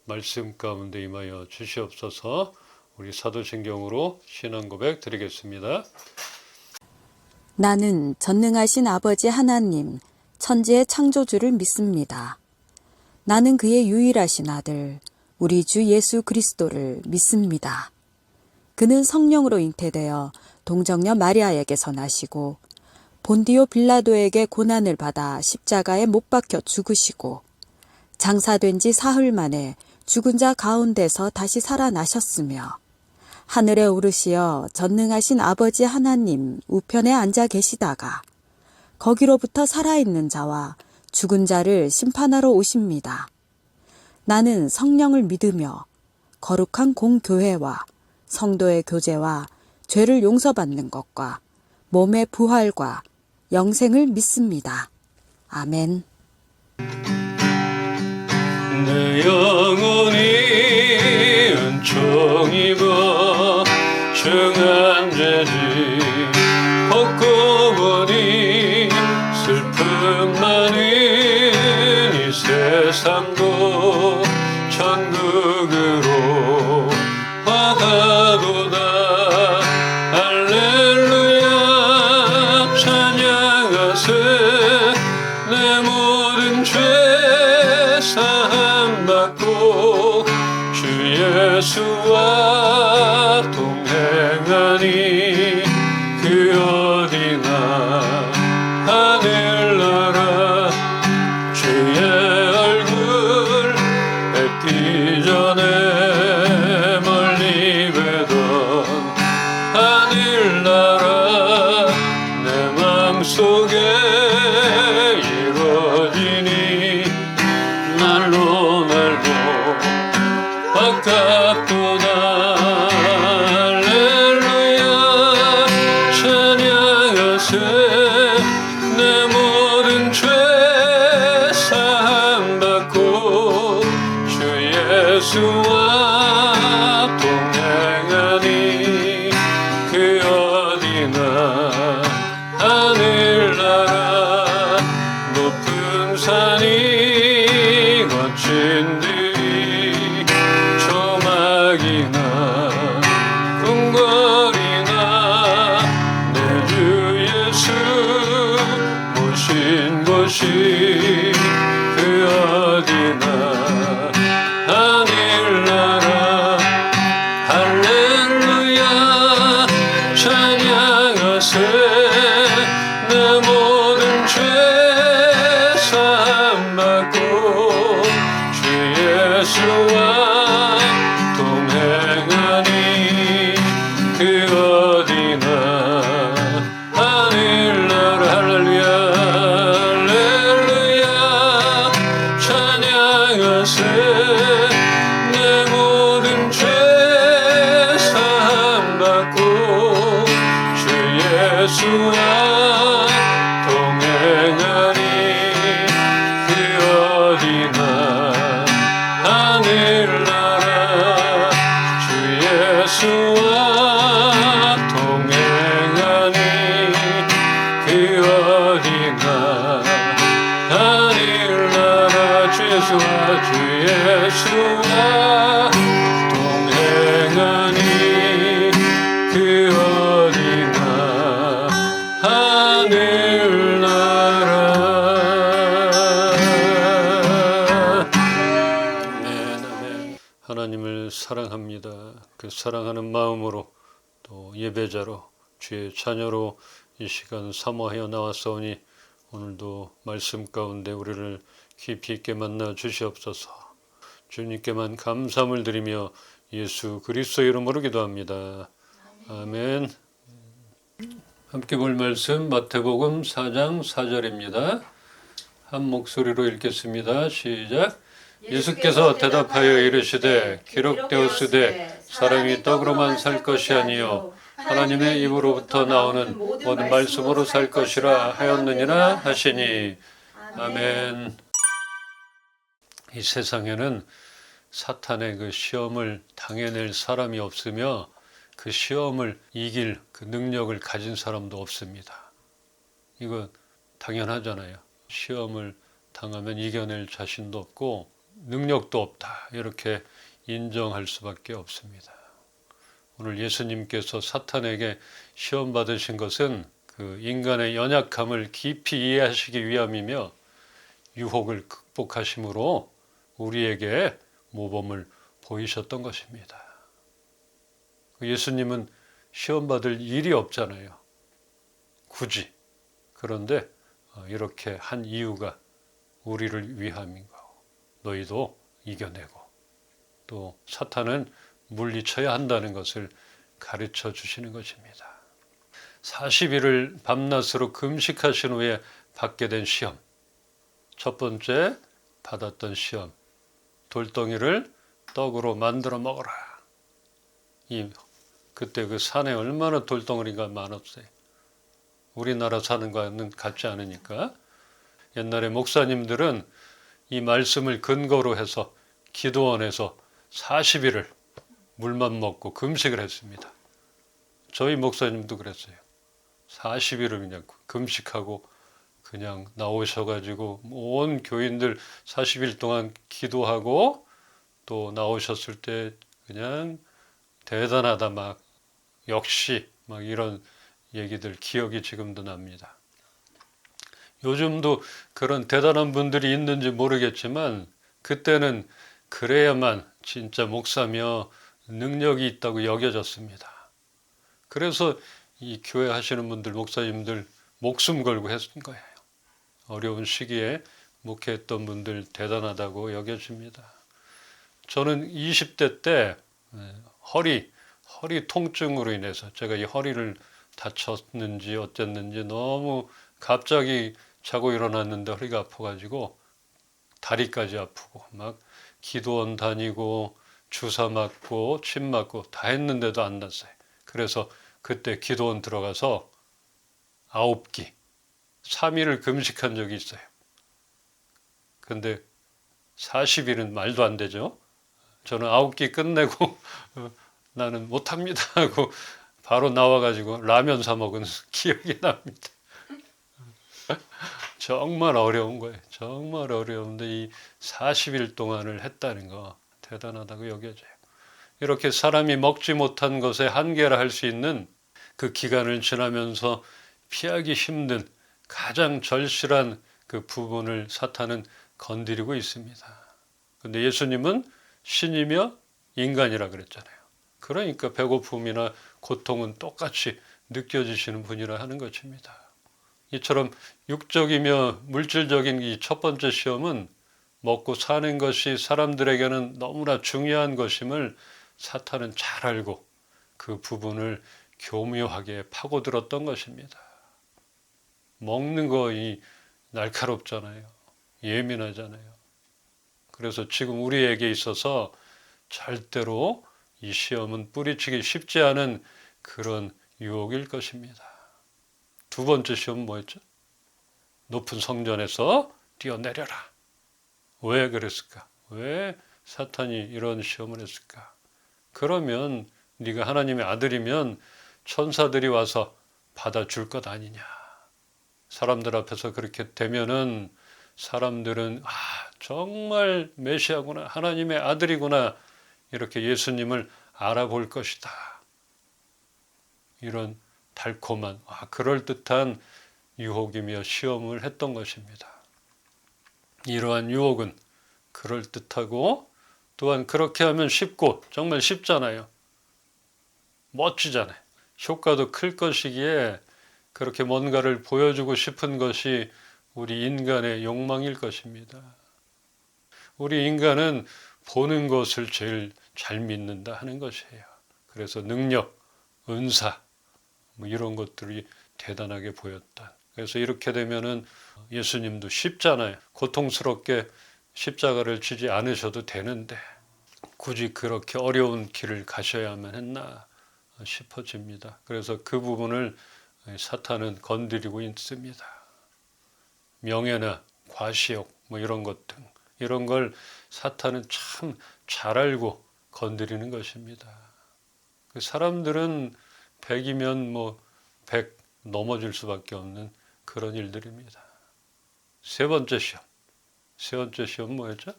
말씀 가운데 임하여 주시옵소서. 우리 사도신경으로 신앙 고백 드리겠습니다. 나는 전능하신 아버지 하나님, 천지의 창조주를 믿습니다. 나는 그의 유일하신 아들, 우리 주 예수 그리스도를 믿습니다. 그는 성령으로 잉태되어 동정녀 마리아에게서 나시고 본디오 빌라도에게 고난을 받아 십자가에 못 박혀 죽으시고 장사된 지 사흘 만에 죽은 자 가운데서 다시 살아나셨으며 하늘에 오르시어 전능하신 아버지 하나님 우편에 앉아 계시다가 거기로부터 살아있는 자와 죽은 자를 심판하러 오십니다. 나는 성령을 믿으며 거룩한 공교회와 성도의 교제와 죄를 용서받는 것과 몸의 부활과 영생을 믿습니다. 아멘. 내 영혼이 은총 입어 중한 죄지 벗고 보니 슬픔 많은 이 세상도 천국으로 화가도다. 할렐루야 찬양하세. 내 모든 죄 사함 받고 주 예수와 동행하니 그 어디나 하늘나라. 주의 얼굴 뵙기 전에 멀리 뵈던 하늘나라 내 맘속에 이루어지니 날로 바깥보다. 할렐루야 찬양하세. 내 모든 죄 사함 받고 주 예수와 동행하니 그 어디나 하늘나라. 높은 산이 거친 들이 조막이나 궁궐이나 내 주 예수 모신 곳이 그 어디나 하늘나라. 할렐루야 찬양하세. 내 모든 죄 사함 받고 주 예수와 동행하니 그 어디나 하늘나라. 할렐루야 할렐루야 찬양하세. 내 모든 죄 사함 받고 주 예수와 동행하니 그 어디나 하늘나라. 주 예수와 동행하니 그 어디나 하늘나라. 주 예수와 동행하니 그 어디나 하늘나라. 하나님을 사랑합니다. 그 사랑하는 마음으로 또 예배자로 주의 자녀로 이 시간 사모하여 나왔사오니 오늘도 말씀 가운데 우리를 깊이 있게 만나 주시옵소서. 주님께만 감사함을 드리며 예수 그리스도 이름으로 기도합니다. 아멘. 함께 볼 말씀 마태복음 4장 4절입니다. 한 목소리로 읽겠습니다. 시작. 예수께서 대답하여 이르시되 기록되었으되 사람이 떡으로만 살 것이 아니요 하나님의 입으로부터 나오는 모든 말씀으로 살 것이라 하였느니라 하시니. 아멘. 이 세상에는 사탄의 그 시험을 당해낼 사람이 없으며 그 시험을 이길 그 능력을 가진 사람도 없습니다. 이거 당연하잖아요. 시험을 당하면 이겨낼 자신도 없고 능력도 없다. 이렇게 인정할 수밖에 없습니다. 오늘 예수님께서 사탄에게 시험 받으신 것은 그 인간의 연약함을 깊이 이해하시기 위함이며 유혹을 극복하심으로 우리에게 모범을 보이셨던 것입니다. 예수님은 시험 받을 일이 없잖아요. 굳이. 그런데 이렇게 한 이유가 우리를 위함인 거고, 너희도 이겨내고 또 사탄은 물리쳐야 한다는 것을 가르쳐 주시는 것입니다. 40일을 밤낮으로 금식하신 후에 받게 된 시험. 첫 번째 받았던 시험. 돌덩이를 떡으로 만들어 먹어라. 그때 그 산에 얼마나 돌덩어리가 많았어요. 우리나라 사는 거는 같지 않으니까. 옛날에 목사님들은 이 말씀을 근거로 해서 기도원에서 40일을 물만 먹고 금식을 했습니다. 저희 목사님도 그랬어요. 40일을 그냥 금식하고 그냥 나오셔가지고 온 교인들 40일 동안 기도하고 또 나오셨을 때 그냥 대단하다 막 역시 막 이런 얘기들 기억이 지금도 납니다. 요즘도 그런 대단한 분들이 있는지 모르겠지만 그때는 그래야만 진짜 목사며 능력이 있다고 여겨졌습니다. 그래서 이 교회 하시는 분들, 목사님들 목숨 걸고 했은 거예요. 어려운 시기에 목회했던 분들 대단하다고 여겨집니다. 저는 20대 때 허리 통증으로 인해서 제가 이 허리를 다쳤는지 어쨌는지 너무 갑자기 자고 일어났는데 허리가 아파가지고 다리까지 아프고 막 기도원 다니고 주사 맞고 침 맞고 다 했는데도 안 났어요. 그래서 그때 기도원 들어가서 9끼 3일을 금식한 적이 있어요. 근데 40일은 말도 안 되죠. 저는 9끼 끝내고 나는 못합니다 하고 바로 나와가지고 라면 사 먹은 기억이 납니다. 정말 어려운 거예요. 정말 어려운데 이 40일 동안을 했다는 거 대단하다고 여겨져요. 이렇게 사람이 먹지 못한 것에 한계라 할 수 있는 그 기간을 지나면서 피하기 힘든 가장 절실한 그 부분을 사탄은 건드리고 있습니다. 근데 예수님은 신이며 인간이라 그랬잖아요. 그러니까 배고픔이나 고통은 똑같이 느껴지시는 분이라 하는 것입니다. 이처럼 육적이며 물질적인 이 첫 번째 시험은 먹고 사는 것이 사람들에게는 너무나 중요한 것임을 사탄은 잘 알고 그 부분을 교묘하게 파고들었던 것입니다. 먹는 거이 날카롭잖아요. 예민하잖아요. 그래서 지금 우리에게 있어서 절대로 이 시험은 뿌리치기 쉽지 않은 그런 유혹일 것입니다. 두 번째 시험은 뭐였죠? 높은 성전에서 뛰어내려라. 왜 그랬을까? 왜 사탄이 이런 시험을 했을까? 그러면 네가 하나님의 아들이면 천사들이 와서 받아줄 것 아니냐. 사람들 앞에서 그렇게 되면은 사람들은 정말 메시아구나, 하나님의 아들이구나 이렇게 예수님을 알아볼 것이다. 이런 달콤한 그럴듯한 유혹이며 시험을 했던 것입니다. 이러한 유혹은 그럴듯하고 또한 그렇게 하면 쉽고 정말 쉽잖아요. 멋지잖아요. 효과도 클 것이기에 그렇게 뭔가를 보여주고 싶은 것이 우리 인간의 욕망일 것입니다. 우리 인간은 보는 것을 제일 잘 믿는다 하는 것이에요. 그래서 능력, 은사 이런 것들이 대단하게 보였다. 그래서 이렇게 되면은 예수님도 쉽잖아요. 고통스럽게 십자가를 지지 않으셔도 되는데 굳이 그렇게 어려운 길을 가셔야만 했나 싶어집니다. 그래서 그 부분을 사탄은 건드리고 있습니다. 명예나 과시욕 이런 것 등 이런 걸 사탄은 참 잘 알고 건드리는 것입니다. 그 사람들은 100이면 100 넘어질 수밖에 없는 그런 일들입니다. 세 번째 시험 뭐였죠?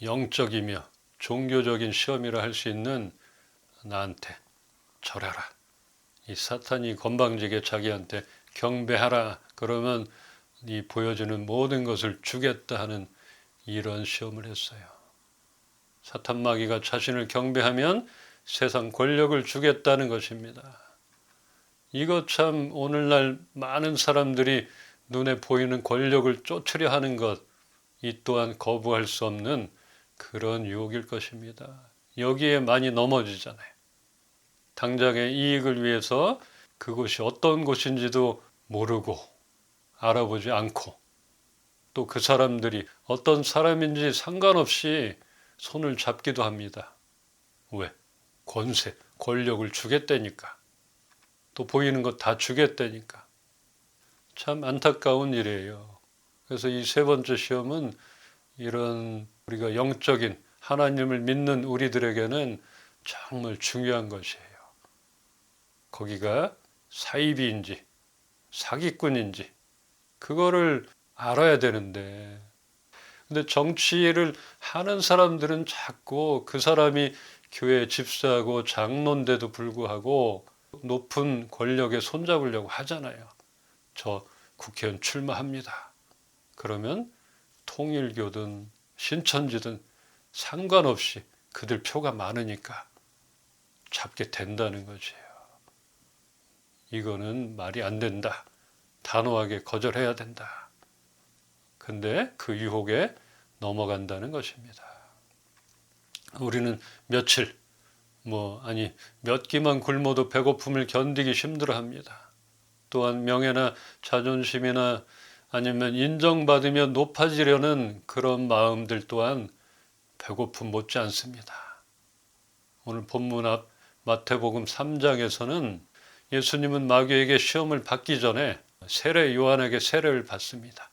영적이며 종교적인 시험이라 할 수 있는 나한테 절해라. 이 사탄이 건방지게 자기한테 경배하라. 그러면 이 보여주는 모든 것을 주겠다 하는 이런 시험을 했어요. 사탄 마귀가 자신을 경배하면 세상 권력을 주겠다는 것입니다. 이거 참 오늘날 많은 사람들이 눈에 보이는 권력을 쫓으려 하는 것, 이 또한 거부할 수 없는 그런 유혹일 것입니다. 여기에 많이 넘어지잖아요. 당장의 이익을 위해서 그곳이 어떤 곳인지도 모르고 알아보지 않고 또 그 사람들이 어떤 사람인지 상관없이 손을 잡기도 합니다. 왜? 권세, 권력을 주겠다니까. 또 보이는 것 다 주겠다니까. 참 안타까운 일이에요. 그래서 이 세 번째 시험은 이런 우리가 영적인 하나님을 믿는 우리들에게는 정말 중요한 것이에요. 거기가 사이비인지 사기꾼인지 그거를 알아야 되는데, 근데 정치를 하는 사람들은 자꾸 그 사람이 교회 집사하고 장로인데도 불구하고 높은 권력에 손잡으려고 하잖아요. 저 국회의원 출마합니다. 그러면 통일교든 신천지든 상관없이 그들 표가 많으니까 잡게 된다는 것이에요. 이거는 말이 안 된다. 단호하게 거절해야 된다. 근데 그 유혹에 넘어간다는 것입니다. 우리는 며칠, 몇 끼만 굶어도 배고픔을 견디기 힘들어합니다. 또한 명예나 자존심이나 아니면 인정받으며 높아지려는 그런 마음들 또한 배고픔 못지 않습니다. 오늘 본문 앞 마태복음 3장에서는 예수님은 마귀에게 시험을 받기 전에 요한에게 세례를 받습니다.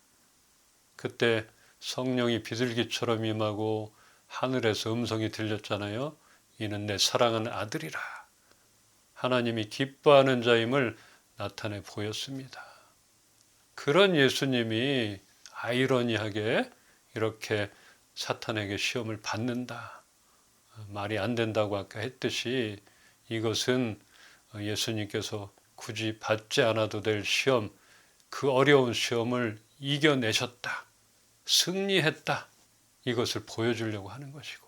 그때 성령이 비둘기처럼 임하고 하늘에서 음성이 들렸잖아요. 이는 내 사랑하는 아들이라. 하나님이 기뻐하는 자임을 나타내 보였습니다. 그런 예수님이 아이러니하게 이렇게 사탄에게 시험을 받는다. 말이 안 된다고 아까 했듯이 이것은 예수님께서 굳이 받지 않아도 될 시험, 그 어려운 시험을 이겨내셨다. 승리했다. 이것을 보여주려고 하는 것이고,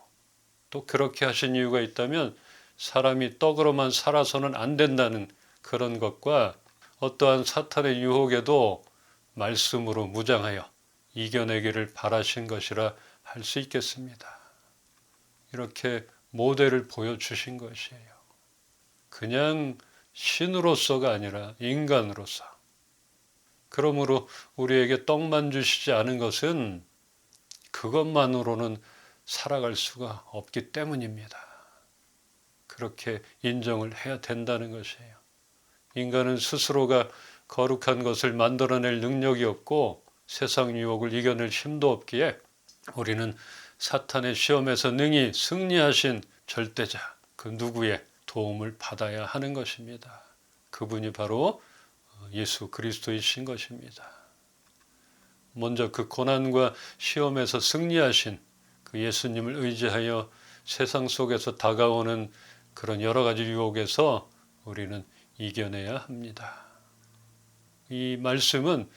또 그렇게 하신 이유가 있다면 사람이 떡으로만 살아서는 안 된다는 그런 것과 어떠한 사탄의 유혹에도 말씀으로 무장하여 이겨내기를 바라신 것이라 할 수 있겠습니다. 이렇게 모델을 보여주신 것이에요. 그냥 신으로서가 아니라 인간으로서. 그러므로 우리에게 떡만 주시지 않은 것은 그것만으로는 살아갈 수가 없기 때문입니다. 그렇게 인정을 해야 된다는 것이에요. 인간은 스스로가 거룩한 것을 만들어낼 능력이 없고 세상 유혹을 이겨낼 힘도 없기에 우리는 사탄의 시험에서 능히 승리하신 절대자, 그 누구의 도움을 받아야 하는 것입니다. 그분이 바로 예수 그리스도이신 것입니다. 먼저 그 고난과 시험에서 승리하신 그 예수님을 의지하여 세상 속에서 다가오는 그런 여러 가지 유혹에서 우리는 이겨내야 합니다. 이 말씀은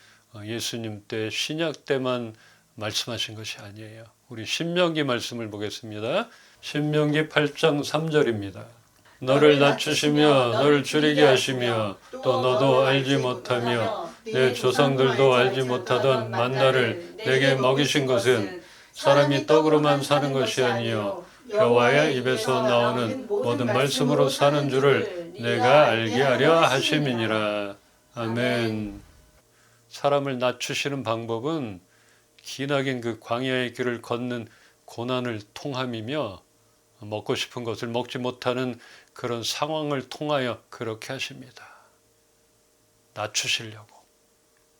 예수님 때 신약 때만 말씀하신 것이 아니에요. 우리 신명기 말씀을 보겠습니다. 신명기 8장 3절입니다. 너를 낮추시며 너를 줄이게 하시며 또 너도 알지 못하며 내 조상들도 알지 못하던 만나를 내게 먹이신 것은 사람이 떡으로만 사는 것이 아니요 여호와의 입에서 나오는 모든 말씀으로 사는 줄을 내가 알게 하려 하심이니라. 아멘. 사람을 낮추시는 방법은 기나긴 그 광야의 길을 걷는 고난을 통함이며 먹고 싶은 것을 먹지 못하는 그런 상황을 통하여 그렇게 하십니다. 낮추시려고,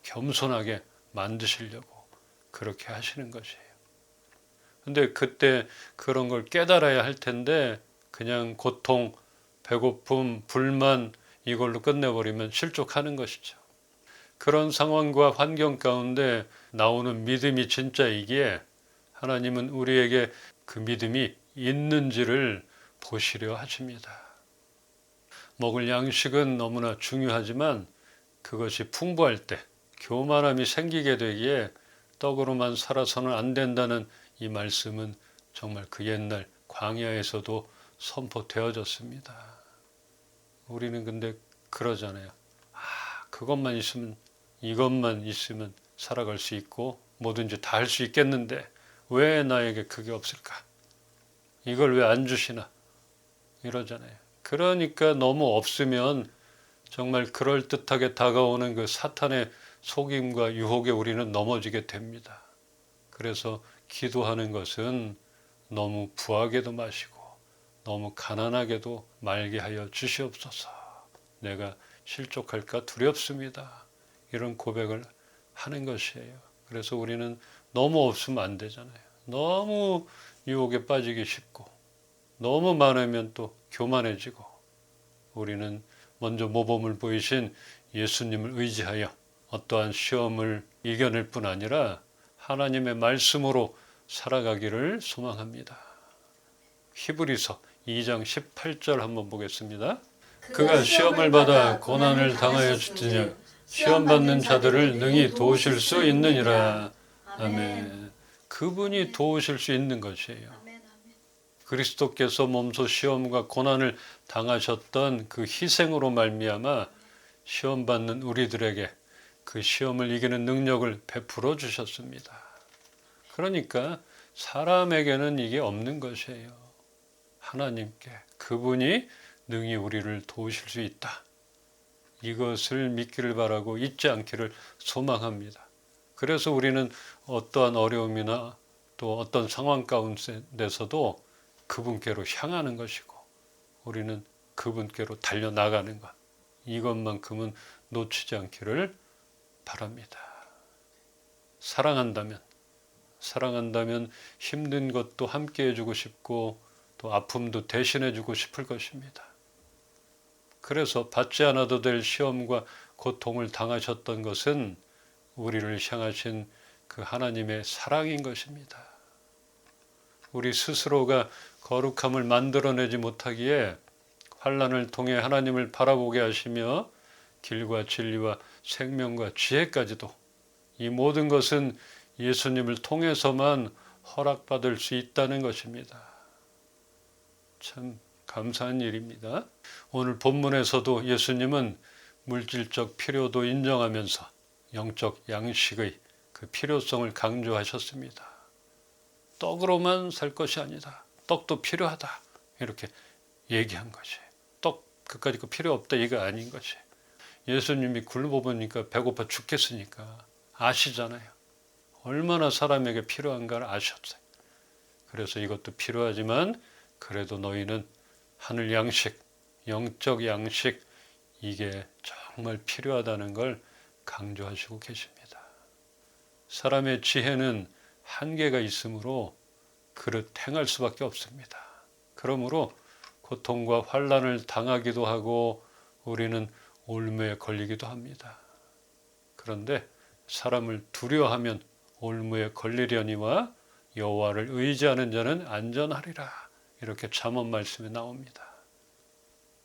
겸손하게 만드시려고 그렇게 하시는 것이에요. 근데 그때 그런 걸 깨달아야 할 텐데 그냥 고통, 배고픔, 불만 이걸로 끝내버리면 실족하는 것이죠. 그런 상황과 환경 가운데 나오는 믿음이 진짜이기에 하나님은 우리에게 그 믿음이 있는지를 보시려 하십니다. 먹을 양식은 너무나 중요하지만 그것이 풍부할 때 교만함이 생기게 되기에 떡으로만 살아서는 안 된다는 이 말씀은 정말 그 옛날 광야에서도 선포되어졌습니다. 우리는 근데 그러잖아요. 그것만 있으면, 이것만 있으면 살아갈 수 있고 뭐든지 다 할 수 있겠는데 왜 나에게 그게 없을까? 이걸 왜 안 주시나? 이러잖아요. 그러니까 너무 없으면 정말 그럴듯하게 다가오는 그 사탄의 속임과 유혹에 우리는 넘어지게 됩니다. 그래서 기도하는 것은 너무 부하게도 마시고 너무 가난하게도 말게 하여 주시옵소서. 내가 실족할까 두렵습니다. 이런 고백을 하는 것이에요. 그래서 우리는 너무 없으면 안 되잖아요. 너무 유혹에 빠지기 쉽고 너무 많으면 또 교만해지고 우리는 먼저 모범을 보이신 예수님을 의지하여 어떠한 시험을 이겨낼 뿐 아니라 하나님의 말씀으로 살아가기를 소망합니다. 히브리서 2장 18절 한번 보겠습니다. 그가 시험을 받아 고난을 당하여 주더니 시험 받는 자들을 능히 도우실 수 있느니라. 아멘. 그분이 도우실 수 있는 것이에요. 그리스도께서 몸소 시험과 고난을 당하셨던 그 희생으로 말미암아 시험 받는 우리들에게 그 시험을 이기는 능력을 베풀어 주셨습니다. 그러니까 사람에게는 이게 없는 것이에요. 하나님께 그분이 능히 우리를 도우실 수 있다. 이것을 믿기를 바라고 잊지 않기를 소망합니다. 그래서 우리는 어떠한 어려움이나 또 어떤 상황 가운데서도 그분께로 향하는 것이고 우리는 그분께로 달려나가는 것, 이것만큼은 놓치지 않기를 바랍니다. 사랑한다면 힘든 것도 함께 해주고 싶고 또 아픔도 대신해주고 싶을 것입니다. 그래서 받지 않아도 될 시험과 고통을 당하셨던 것은 우리를 향하신 그 하나님의 사랑인 것입니다. 우리 스스로가 거룩함을 만들어내지 못하기에 환난을 통해 하나님을 바라보게 하시며 길과 진리와 생명과 지혜까지도 이 모든 것은 예수님을 통해서만 허락받을 수 있다는 것입니다. 참 감사한 일입니다. 오늘 본문에서도 예수님은 물질적 필요도 인정하면서 영적 양식의 그 필요성을 강조하셨습니다. 떡으로만 살 것이 아니다. 떡도 필요하다. 이렇게 얘기한 것이. 떡 그까짓 거 필요 없다 이거 아닌 것이. 예수님이 굶어보니까 배고파 죽겠으니까 아시잖아요. 얼마나 사람에게 필요한가를 아셨어요. 그래서 이것도 필요하지만 그래도 너희는 하늘 양식, 영적 양식 이게 정말 필요하다는 걸 강조하시고 계십니다. 사람의 지혜는 한계가 있으므로 그릇 행할 수밖에 없습니다. 그러므로 고통과 환난을 당하기도 하고 우리는 올무에 걸리기도 합니다. 그런데 사람을 두려워하면 올무에 걸리려니와 여호와를 의지하는 자는 안전하리라. 이렇게 잠언 말씀에 나옵니다.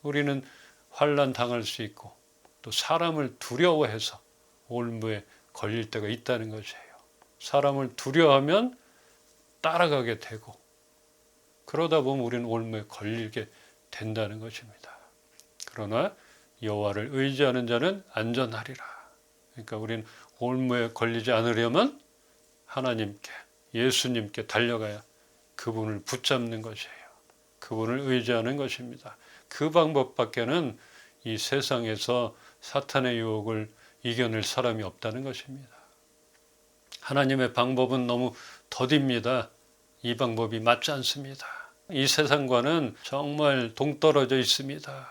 우리는 환난 당할 수 있고 또 사람을 두려워해서 올무에 걸릴 때가 있다는 것이에요. 사람을 두려워하면 따라가게 되고 그러다 보면 우리는 올무에 걸리게 된다는 것입니다. 그러나 여호와를 의지하는 자는 안전하리라. 그러니까 우리는 올무에 걸리지 않으려면 하나님께 예수님께 달려가야 그분을 붙잡는 것이에요. 그분을 의지하는 것입니다. 그 방법밖에는 이 세상에서 사탄의 유혹을 이겨낼 사람이 없다는 것입니다. 하나님의 방법은 너무 더딥니다. 이 방법이 맞지 않습니다. 이 세상과는 정말 동떨어져 있습니다.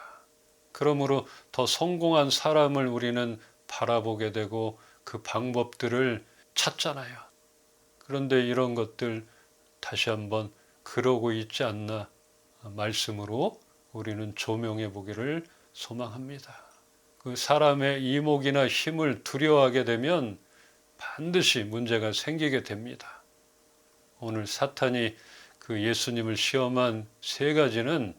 그러므로 더 성공한 사람을 우리는 바라보게 되고 그 방법들을 찾잖아요. 그런데 이런 것들 다시 한번 그러고 있지 않나 말씀으로 우리는 조명해 보기를 소망합니다. 그 사람의 이목이나 힘을 두려워하게 되면 반드시 문제가 생기게 됩니다. 오늘 사탄이 그 예수님을 시험한 세 가지는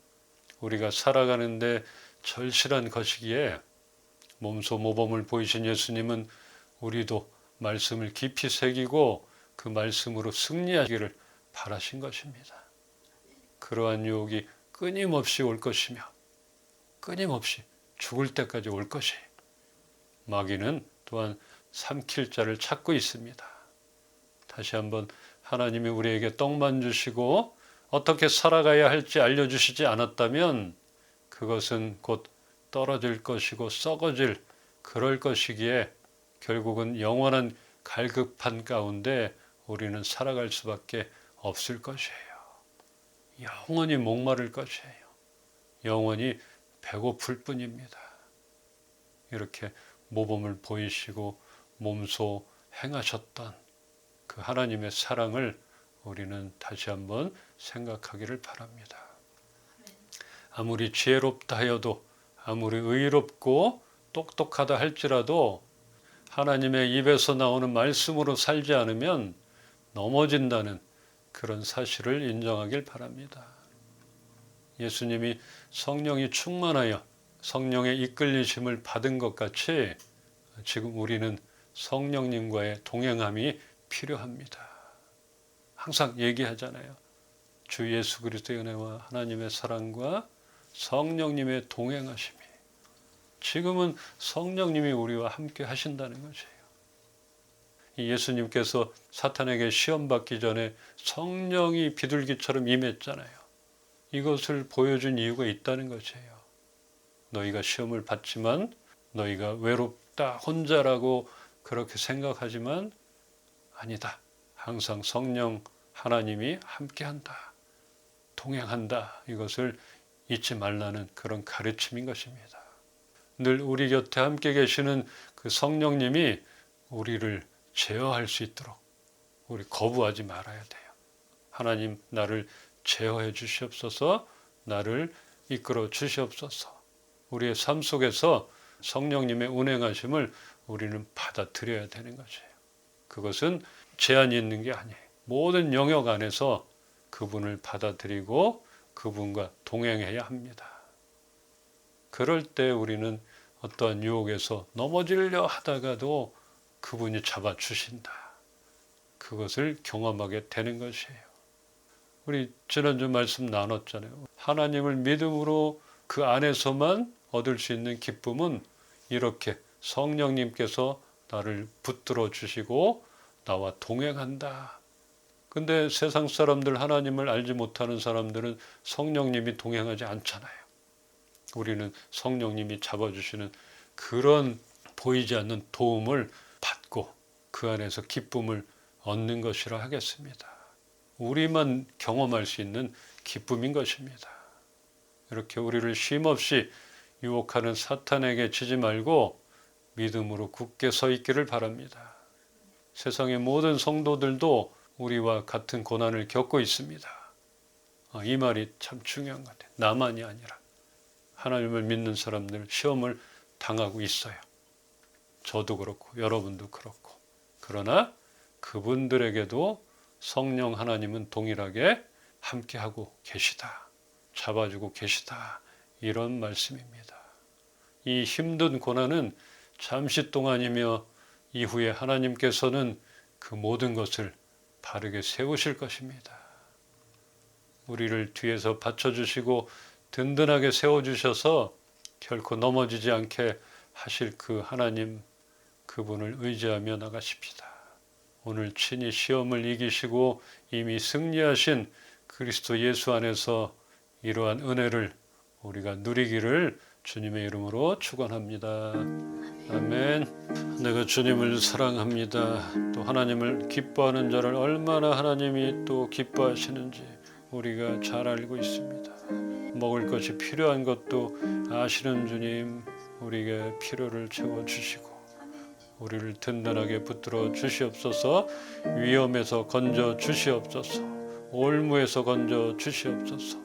우리가 살아가는데 절실한 것이기에 몸소 모범을 보이신 예수님은 우리도 말씀을 깊이 새기고 그 말씀으로 승리하기를 바라신 것입니다. 그러한 유혹이 끊임없이 올 것이며 끊임없이 죽을 때까지 올 것이 마귀는 또한 삼킬 자를 찾고 있습니다. 다시 한번 하나님이 우리에게 떡만 주시고 어떻게 살아가야 할지 알려주시지 않았다면 그것은 곧 떨어질 것이고 썩어질 그럴 것이기에 결국은 영원한 갈급한 가운데 우리는 살아갈 수밖에 없을 것이에요. 영원히 목마를 것이에요. 영원히 배고플 뿐입니다. 이렇게 모범을 보이시고 몸소 행하셨던 그 하나님의 사랑을 우리는 다시 한번 생각하기를 바랍니다. 아무리 지혜롭다 하여도 아무리 의롭고 똑똑하다 할지라도 하나님의 입에서 나오는 말씀으로 살지 않으면 넘어진다는 그런 사실을 인정하길 바랍니다. 예수님이 성령이 충만하여 성령의 이끌리심을 받은 것 같이 지금 우리는 성령님과의 동행함이 필요합니다. 항상 얘기하잖아요. 주 예수 그리스도의 은혜와 하나님의 사랑과 성령님의 동행하심이 지금은 성령님이 우리와 함께 하신다는 것이에요. 예수님께서 사탄에게 시험받기 전에 성령이 비둘기처럼 임했잖아요. 이것을 보여준 이유가 있다는 것이에요. 너희가 시험을 받지만 너희가 외롭다, 혼자라고 그렇게 생각하지만 아니다. 항상 성령 하나님이 함께한다. 동행한다. 이것을 잊지 말라는 그런 가르침인 것입니다. 늘 우리 곁에 함께 계시는 그 성령님이 우리를 제어할 수 있도록 우리 거부하지 말아야 돼요. 하나님 나를 제어해 주시옵소서, 나를 이끌어 주시옵소서. 우리의 삶 속에서 성령님의 운행하심을 우리는 받아들여야 되는 것이에요. 그것은 제한이 있는 게 아니에요. 모든 영역 안에서 그분을 받아들이고 그분과 동행해야 합니다. 그럴 때 우리는 어떠한 유혹에서 넘어지려 하다가도 그분이 잡아주신다. 그것을 경험하게 되는 것이에요. 우리 지난주 말씀 나눴잖아요. 하나님을 믿음으로 그 안에서만 얻을 수 있는 기쁨은 이렇게 성령님께서 나를 붙들어 주시고 나와 동행한다. 근데 세상 사람들 하나님을 알지 못하는 사람들은 성령님이 동행하지 않잖아요. 우리는 성령님이 잡아주시는 그런 보이지 않는 도움을 받고 그 안에서 기쁨을 얻는 것이라 하겠습니다. 우리만 경험할 수 있는 기쁨인 것입니다. 이렇게 우리를 쉼없이 유혹하는 사탄에게 지지 말고 믿음으로 굳게 서 있기를 바랍니다. 세상의 모든 성도들도 우리와 같은 고난을 겪고 있습니다. 이 말이 참 중요한 것 같아요. 나만이 아니라 하나님을 믿는 사람들 시험을 당하고 있어요. 저도 그렇고 여러분도 그렇고. 그러나 그분들에게도 성령 하나님은 동일하게 함께하고 계시다. 잡아주고 계시다. 이런 말씀입니다. 이 힘든 고난은 잠시 동안이며 이후에 하나님께서는 그 모든 것을 바르게 세우실 것입니다. 우리를 뒤에서 받쳐주시고 든든하게 세워주셔서 결코 넘어지지 않게 하실 그 하나님, 그분을 의지하며 나가십시다. 오늘 친히 시험을 이기시고 이미 승리하신 그리스도 예수 안에서 이러한 은혜를 우리가 누리기를 주님의 이름으로 축원합니다. 아멘. 내가 주님을 사랑합니다. 또 하나님을 기뻐하는 자를 얼마나 하나님이 또 기뻐하시는지 우리가 잘 알고 있습니다. 먹을 것이 필요한 것도 아시는 주님, 우리에게 필요를 채워주시고 우리를 든든하게 붙들어 주시옵소서. 위험에서 건져 주시옵소서. 올무에서 건져 주시옵소서.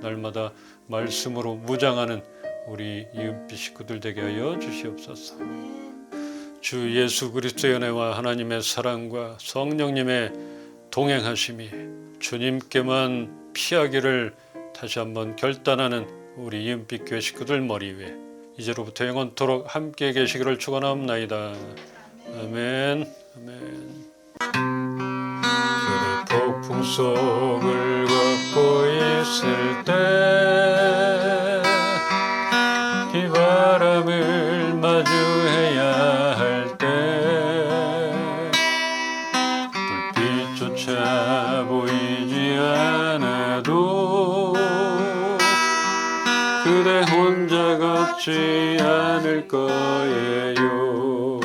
날마다 말씀으로 무장하는 우리 이은빛 식구들 되게 하여 주시옵소서. 주 예수 그리스도의 은혜와 하나님의 사랑과 성령님의 동행하심이 주님께만 피하기를 다시 한번 결단하는 우리 이은빛교회 식구들 머리 위에 이제로부터 영원토록 함께 계시기를 축원합니다. 아멘. 아멘. 그대 폭풍 속을 걷고 있을 때 비바람을 마주해야 할 때 불빛조차 보이지 않아도 그대 혼자 걷지 않을 거예요.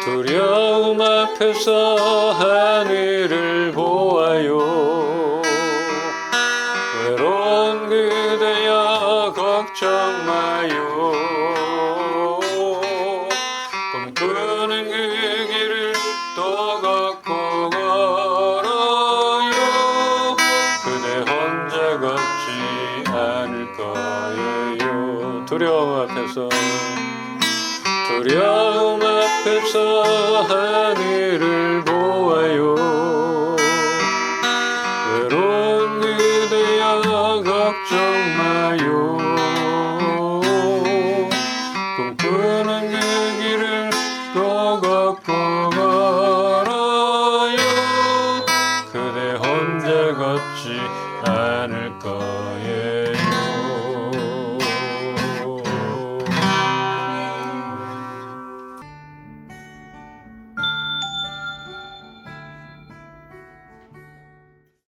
두려움 앞에서 하늘을 보아요. 외로운 그대여 걱정 마요. 꿈꾸는 그 길을 또 걷고 걸어요. 그대 혼자 걷지 않을 거예요. 두려움 앞에서 하늘을